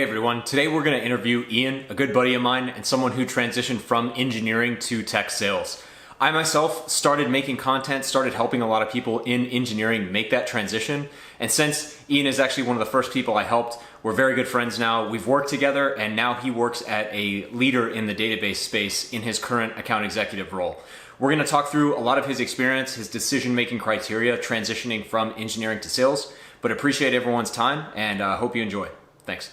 Hey everyone, today we're going to interview Ian, a good buddy of mine and someone who transitioned from engineering to tech sales. I myself started making content, started helping a lot of people in engineering make that transition. And since Ian is actually one of the first people I helped, we're very good friends now. We've worked together and now he works at a leader in the database space in his current account executive role. We're going to talk through a lot of his experience, his decision-making criteria, transitioning from engineering to sales, but appreciate everyone's time and hope you enjoy. Thanks.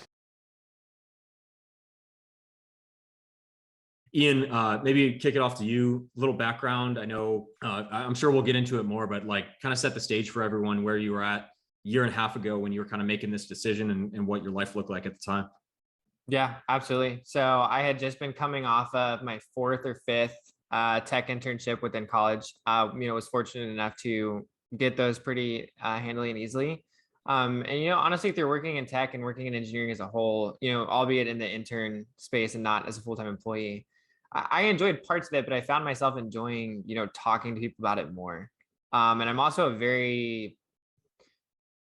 Ian, maybe kick it off to you. A little background. I know, I'm sure we'll get into it more, but like kind of set the stage for everyone where you were at a year and a half ago when you were kind of making this decision and what your life looked like at the time. Yeah, absolutely. So I had just been coming off of my fourth or fifth tech internship within college. Was fortunate enough to get those pretty handily and easily. Honestly, through working in tech and working in engineering as a whole, albeit in the intern space and not as a full-time employee, I enjoyed parts of it, but I found myself enjoying, talking to people about it more. And I'm also a very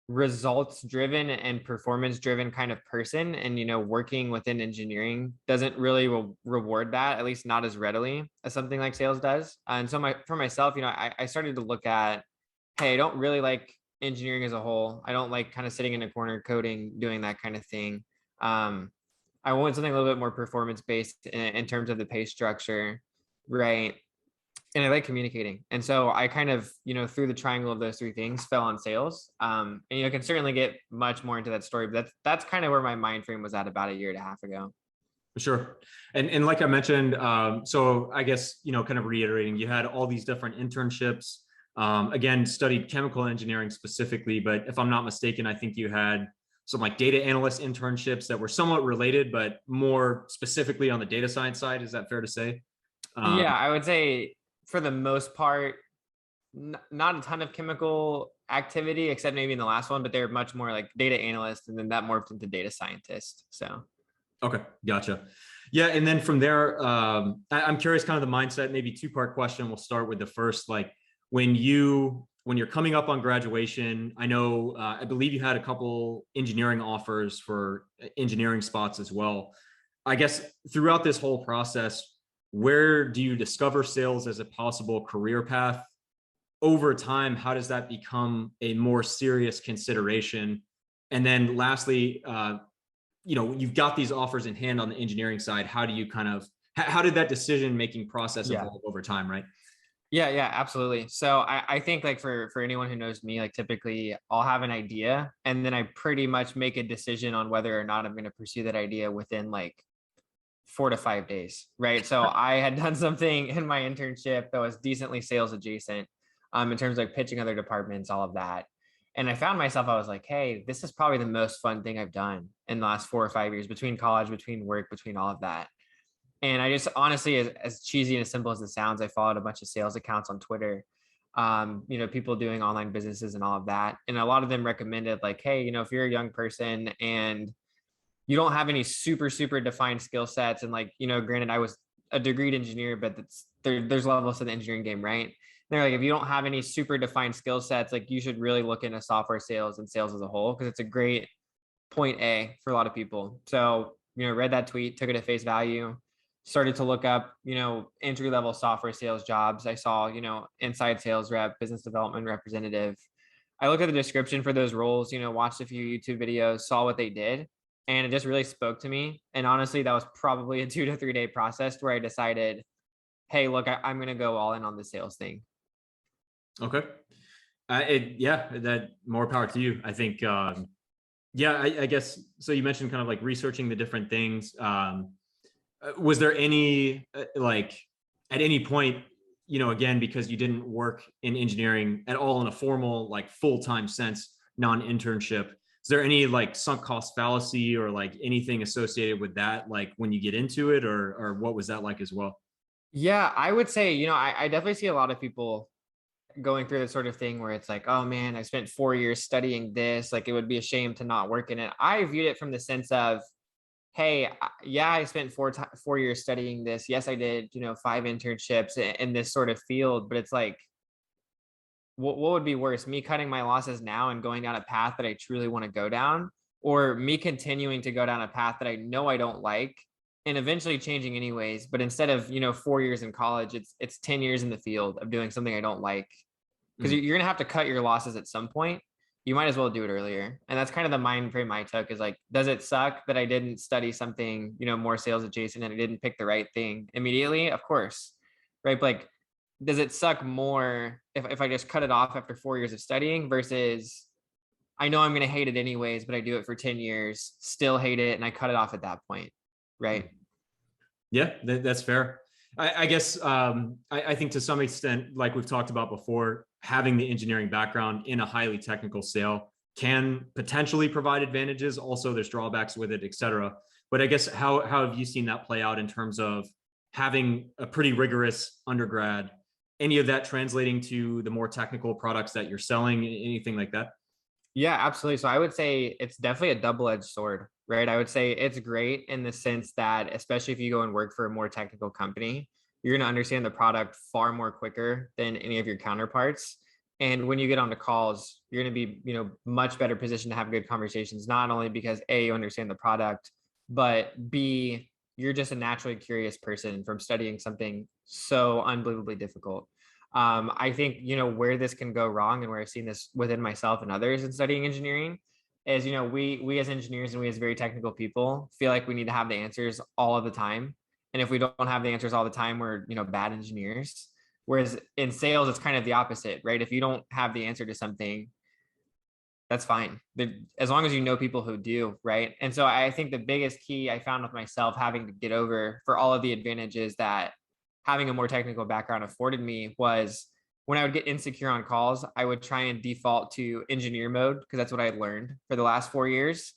results driven and performance driven kind of person, and working within engineering doesn't really reward that, at least not as readily as something like sales does. And so for myself, I started to look at, hey, I don't really like engineering as a whole. I don't like kind of sitting in a corner coding, doing that kind of thing. I want something a little bit more performance based in terms of the pay structure, right? And I like communicating. And so I kind of, through the triangle of those three things, fell on sales. And can certainly get much more into that story, but that's kind of where my mind frame was at about a year and a half ago. Sure. And like I mentioned, so I guess, kind of reiterating, you had all these different internships, again, studied chemical engineering specifically, but if I'm not mistaken, I think you had some like data analyst internships that were somewhat related, but more specifically on the data science side. Is that fair to say? Yeah, I would say for the most part, not a ton of chemical activity, except maybe in the last one, but they're much more like data analyst, and then that morphed into data scientist. So. Okay, gotcha. Yeah, and then from there, I'm curious, kind of the mindset, maybe two-part question. We'll start with the first, like when you're coming up on graduation, I know, I believe you had a couple engineering offers for engineering spots as well. I guess throughout this whole process, where do you discover sales as a possible career path? Over time, how does that become a more serious consideration? And then lastly, you've got these offers in hand on the engineering side. How do you how did that decision-making process evolve over time, right? Yeah, absolutely. So I think like for anyone who knows me, like typically I'll have an idea and then I pretty much make a decision on whether or not I'm going to pursue that idea within like 4 to 5 days, right? So I had done something in my internship that was decently sales adjacent, in terms of like pitching other departments, all of that. And I found myself, I was like, hey, this is probably the most fun thing I've done in the last 4 or 5 years, between college, between work, between all of that. And I just honestly, as cheesy and as simple as it sounds, I followed a bunch of sales accounts on Twitter, people doing online businesses and all of that. And a lot of them recommended like, hey, if you're a young person and you don't have any super defined skill sets, and like, granted, I was a degreed engineer, but there's levels to the engineering game, right? And they're like, if you don't have any super defined skill sets, like you should really look into software sales and sales as a whole, because it's a great point A for a lot of people. So, read that tweet, took it at face value, started to look up, entry level software sales jobs. I saw, inside sales rep, business development representative. I looked at the description for those roles, watched a few YouTube videos, saw what they did, and it just really spoke to me. And honestly, that was probably a 2 to 3 day process where I decided, hey, look, I'm going to go all in on the sales thing. Okay. Yeah, that more power to you. I think, yeah, I guess, so you mentioned kind of like researching the different things. Was there any, like at any point, again, because you didn't work in engineering at all in a formal, like full-time sense, non-internship, is there any like sunk cost fallacy or like anything associated with that, like when you get into it, or what was that like as well? Yeah, I would say, I definitely see a lot of people going through the sort of thing where it's like, oh man, I spent 4 years studying this. Like it would be a shame to not work in it. I viewed it from the sense of, hey, yeah, I spent 4 years studying this. Yes, I did, 5 internships in this sort of field, but it's like, what would be worse, me cutting my losses now and going down a path that I truly want to go down, or me continuing to go down a path that I know I don't like and eventually changing anyways. But instead of, 4 years in college, it's 10 years in the field of doing something I don't like. Because Mm. you're gonna have to cut your losses at some point. You might as well do it earlier. And that's kind of the mind frame I took is like, does it suck that I didn't study something, more sales adjacent and I didn't pick the right thing immediately? Of course. Right. But like, does it suck more if I just cut it off after 4 years of studying versus I know I'm going to hate it anyways, but I do it for 10 years, still hate it, and I cut it off at that point. Right. Yeah, that's fair. I guess I think to some extent, like we've talked about before, having the engineering background in a highly technical sale can potentially provide advantages. Also, there's drawbacks with it, et cetera. But I guess how have you seen that play out in terms of having a pretty rigorous undergrad? Any of that translating to the more technical products that you're selling, anything like that? Yeah, absolutely. So I would say it's definitely a double-edged sword, right? I would say it's great in the sense that, especially if you go and work for a more technical company, you're going to understand the product far more quicker than any of your counterparts. And when you get onto calls, you're going to be, much better positioned to have good conversations, not only because A, you understand the product, but B, you're just a naturally curious person from studying something so unbelievably difficult. I think, where this can go wrong and where I've seen this within myself and others in studying engineering is, we as engineers and we as very technical people feel like we need to have the answers all of the time. And if we don't have the answers all the time, we're, bad engineers. Whereas in sales, it's kind of the opposite, right? If you don't have the answer to something, that's fine. As long as you know people who do, right? And so I think the biggest key I found with myself having to get over for all of the advantages that having a more technical background afforded me was when I would get insecure on calls, I would try and default to engineer mode because that's what I had learned for the last 4 years.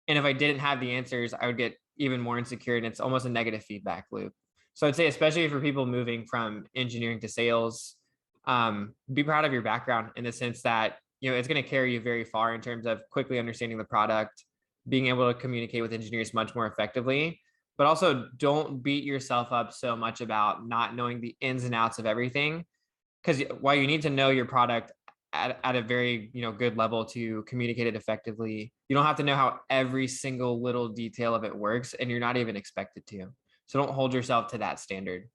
And if I didn't have the answers, I would get even more insecure and it's almost a negative feedback loop. So I'd say, especially for people moving from engineering to sales, be proud of your background in the sense that, it's going to carry you very far in terms of quickly understanding the product, being able to communicate with engineers much more effectively, but also don't beat yourself up so much about not knowing the ins and outs of everything. Because while you need to know your product at a very good level to communicate it effectively, you don't have to know how every single little detail of it works, and you're not even expected to. So don't hold yourself to that standard.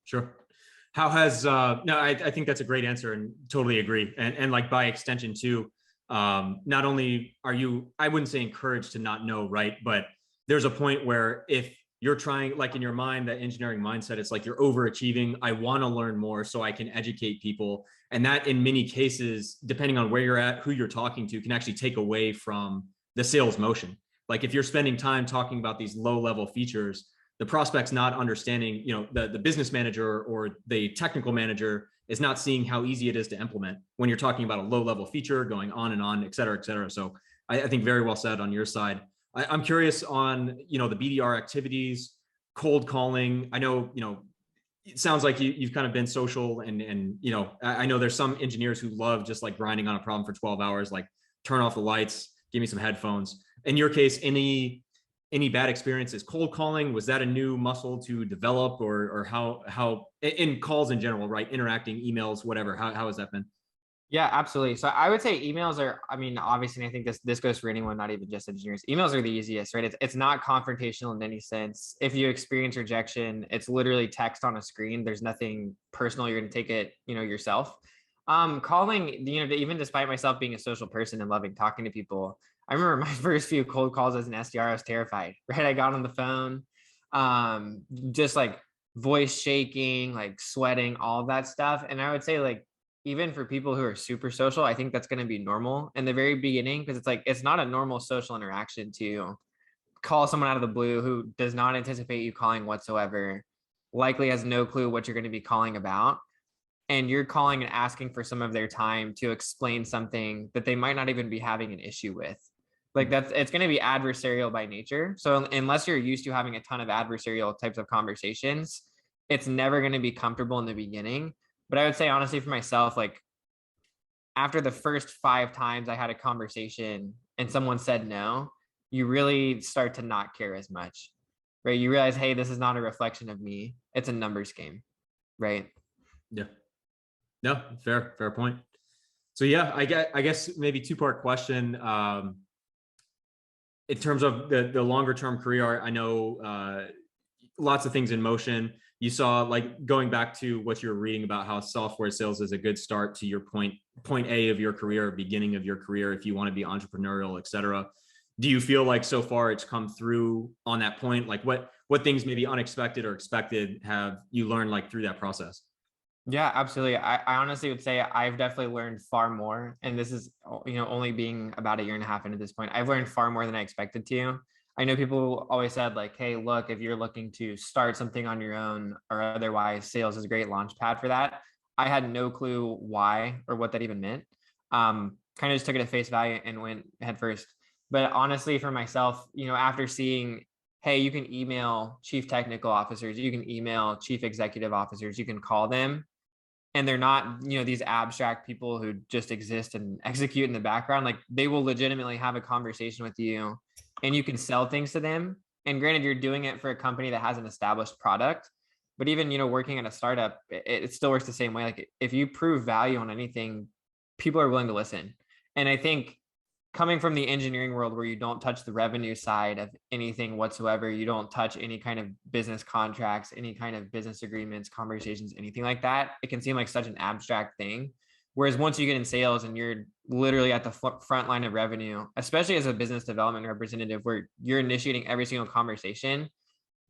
Sure. How has no, I think that's a great answer and totally agree. And like by extension too, not only are you, I wouldn't say encouraged to not know, right? But there's a point where if you're trying, like in your mind, that engineering mindset, it's like you're overachieving. I want to learn more so I can educate people. And that in many cases, depending on where you're at, who you're talking to, can actually take away from the sales motion. Like if you're spending time talking about these low level features, the prospect's not understanding, the business manager or the technical manager is not seeing how easy it is to implement when you're talking about a low level feature going on and on, et cetera, et cetera. So I think very well said on your side. I'm curious on, the BDR activities, cold calling. I know, it sounds like you've kind of been social and, I know there's some engineers who love just like grinding on a problem for 12 hours, like turn off the lights, give me some headphones. In your case, any bad experiences cold calling? Was that a new muscle to develop, or how in calls in general, right? Interacting, emails, whatever. How has that been? Yeah, absolutely. So I would say emails are, I mean, obviously, and I think this goes for anyone, not even just engineers. Emails are the easiest, right? It's not confrontational in any sense. If you experience rejection, it's literally text on a screen. There's nothing personal. You're going to take it, yourself. Calling, even despite myself being a social person and loving talking to people, I remember my first few cold calls as an SDR, I was terrified, right? I got on the phone, just like voice shaking, like sweating, all of that stuff. And I would say like, even for people who are super social, I think that's going to be normal in the very beginning because it's like it's not a normal social interaction to call someone out of the blue who does not anticipate you calling whatsoever, likely has no clue what you're going to be calling about. And you're calling and asking for some of their time to explain something that they might not even be having an issue with. Like it's going to be adversarial by nature. So unless you're used to having a ton of adversarial types of conversations, it's never going to be comfortable in the beginning. But I would say honestly for myself, like after the first 5 times I had a conversation and someone said no, you really start to not care as much, right? You realize, hey, this is not a reflection of me. It's a numbers game, right? Yeah. No, fair point. So yeah, I guess maybe two-part question. in terms of the longer term career, I know lots of things in motion. You saw, like, going back to what you were reading about how software sales is a good start to your point A of your career, beginning of your career, if you want to be entrepreneurial, et cetera. Do you feel like so far it's come through on that point? Like what things maybe unexpected or expected have you learned like through that process? Yeah, absolutely. I honestly would say I've definitely learned far more. And this is, only being about a year and a half into this point, I've learned far more than I expected to. I know people always said like, hey, look, if you're looking to start something on your own or otherwise, sales is a great launch pad for that. I had no clue why or what that even meant. Kind of just took it at face value and went head first. But honestly, for myself, after seeing, hey, you can email chief technical officers, you can email chief executive officers, you can call them, and they're not these abstract people who just exist and execute in the background. Like, they will legitimately have a conversation with you and you can sell things to them. And granted, you're doing it for a company that has an established product, but even working at a startup, it still works the same way. Like, if you prove value on anything, people are willing to listen. And I think, coming from the engineering world where you don't touch the revenue side of anything whatsoever, you don't touch any kind of business contracts, any kind of business agreements, conversations, anything like that, it can seem like such an abstract thing. Whereas once you get in sales and you're literally at the front line of revenue, especially as a business development representative, where you're initiating every single conversation,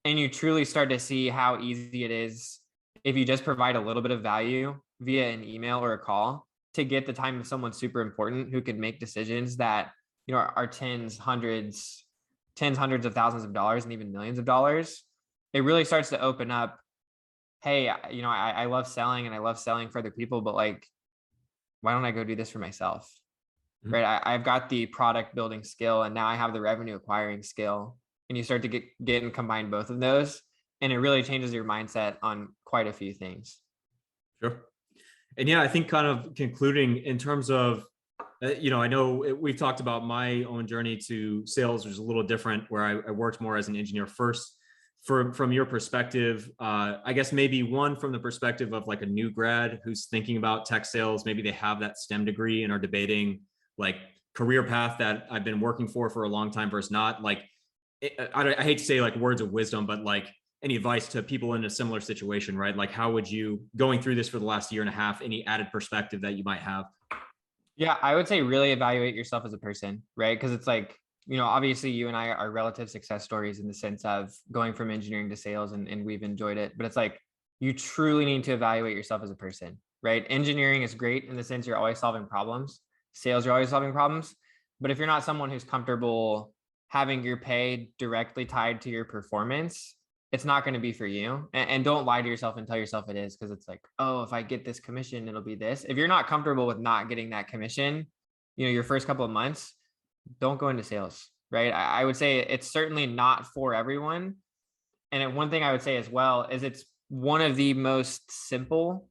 and you truly start to see how easy it is, if you just provide a little bit of value via an email or a call, to get the time of someone super important who can make decisions that are hundreds of thousands of dollars and even millions of dollars. It really starts to open up, hey, I love selling and I love selling for other people, but like, why don't I go do this for myself? Mhm. Right? I've got the product building skill and now I have the revenue acquiring skill, and you start to get and combine both of those, and it really changes your mindset on quite a few things. Sure. And yeah, I think kind of concluding in terms of, I know we've talked about my own journey to sales, which is a little different, where I worked more as an engineer first. From your perspective, I guess maybe one from the perspective of like a new grad who's thinking about tech sales, maybe they have that STEM degree and are debating like career path that I've been working for a long time versus not. Like, I hate to say like words of wisdom, but like any advice to people in a similar situation, right? Like, how would you, going through this for the last year and a half, any added perspective that you might have? Yeah, I would say really evaluate yourself as a person, right? Because it's like, obviously you and I are relative success stories in the sense of going from engineering to sales, and we've enjoyed it. But it's like, you truly need to evaluate yourself as a person, right? Engineering is great in the sense you're always solving problems. Sales, you're always solving problems. But if you're not someone who's comfortable having your pay directly tied to your performance, it's not going to be for you. And don't lie to yourself and tell yourself it is, because it's like, oh, if I get this commission, it'll be this. If you're not comfortable with not getting that commission, your first couple of months, don't go into sales, right? I would say it's certainly not for everyone. And one thing I would say as well is it's one of the most simple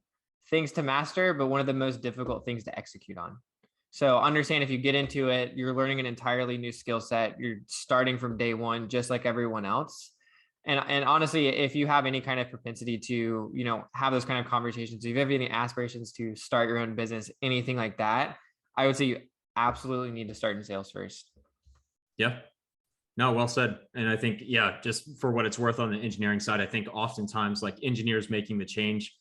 things to master, but one of the most difficult things to execute on. So understand, if you get into it, you're learning an entirely new skill set. You're starting from day one, just like everyone else. And honestly, if you have any kind of propensity to, have those kind of conversations, if you have any aspirations to start your own business, anything like that, I would say you absolutely need to start in sales first. Yeah. No, well said. And I think, yeah, just for what it's worth on the engineering side, I think oftentimes like engineers making the change,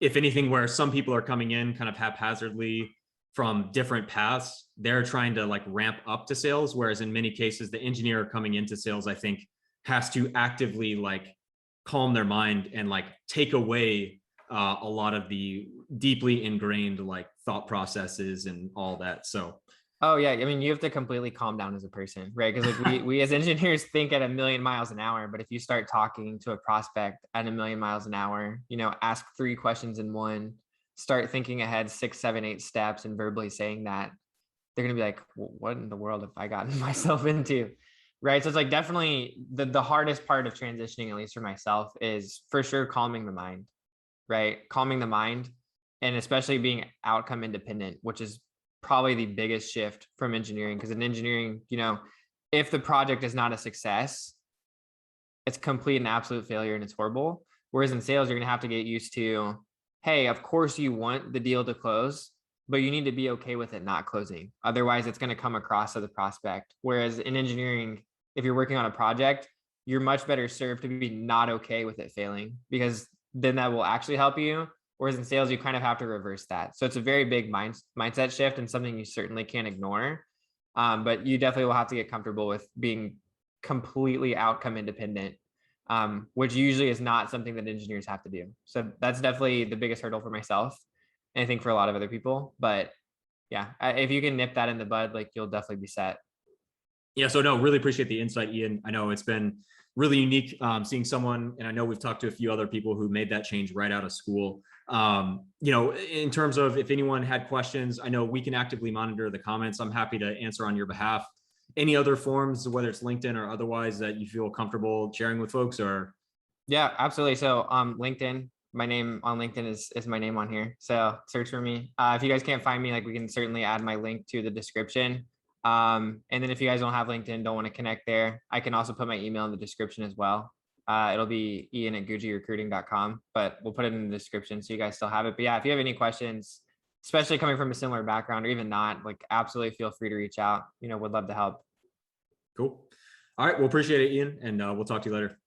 if anything, where some people are coming in kind of haphazardly from different paths, they're trying to like ramp up to sales. Whereas in many cases, the engineer coming into sales, I think, has to actively like calm their mind and like take away a lot of the deeply ingrained like thought processes and all that. So Oh yeah, I mean, you have to completely calm down as a person, right? Because like we as engineers think at 1,000,000 miles an hour, but if you start talking to a prospect at 1,000,000 miles an hour, ask 3 questions in one, start thinking ahead 6, 7, 8 steps, and verbally saying that, they're gonna be like, well, what in the world have I gotten myself into? Right. So it's like, definitely the hardest part of transitioning, at least for myself, is for sure calming the mind, right? Calming the mind, and especially being outcome independent, which is probably the biggest shift from engineering. Because in engineering, if the project is not a success, it's complete and absolute failure and it's horrible. Whereas in sales, you're going to have to get used to, hey, of course you want the deal to close, but you need to be okay with it not closing. Otherwise, it's going to come across to the prospect. Whereas in engineering, if you're working on a project, you're much better served to be not okay with it failing, because then that will actually help you. Whereas in sales, you kind of have to reverse that. So it's a very big mindset shift and something you certainly can't ignore. But you definitely will have to get comfortable with being completely outcome independent, which usually is not something that engineers have to do. So that's definitely the biggest hurdle for myself, and I think for a lot of other people. But yeah, if you can nip that in the bud, like you'll definitely be set. Yeah, so no, really appreciate the insight, Ian. I know it's been really unique seeing someone, and I know we've talked to a few other people who made that change right out of school. You know, in terms of if anyone had questions, I know we can actively monitor the comments. I'm happy to answer on your behalf. Any other forms, whether it's LinkedIn or otherwise, that you feel comfortable sharing with folks, or? Yeah, absolutely. So LinkedIn, my name on LinkedIn is my name on here. So search for me. If you guys can't find me, like we can certainly add my link to the description. And then if you guys don't have LinkedIn, don't want to connect there, I can also put my email in the description as well. It'll be ian@gujirecruiting.com, but we'll put it in the description so you guys still have it. But yeah, if you have any questions, especially coming from a similar background or even not, like absolutely feel free to reach out. You know, would love to help. Cool. All right. Well, appreciate it, Ian, and we'll talk to you later.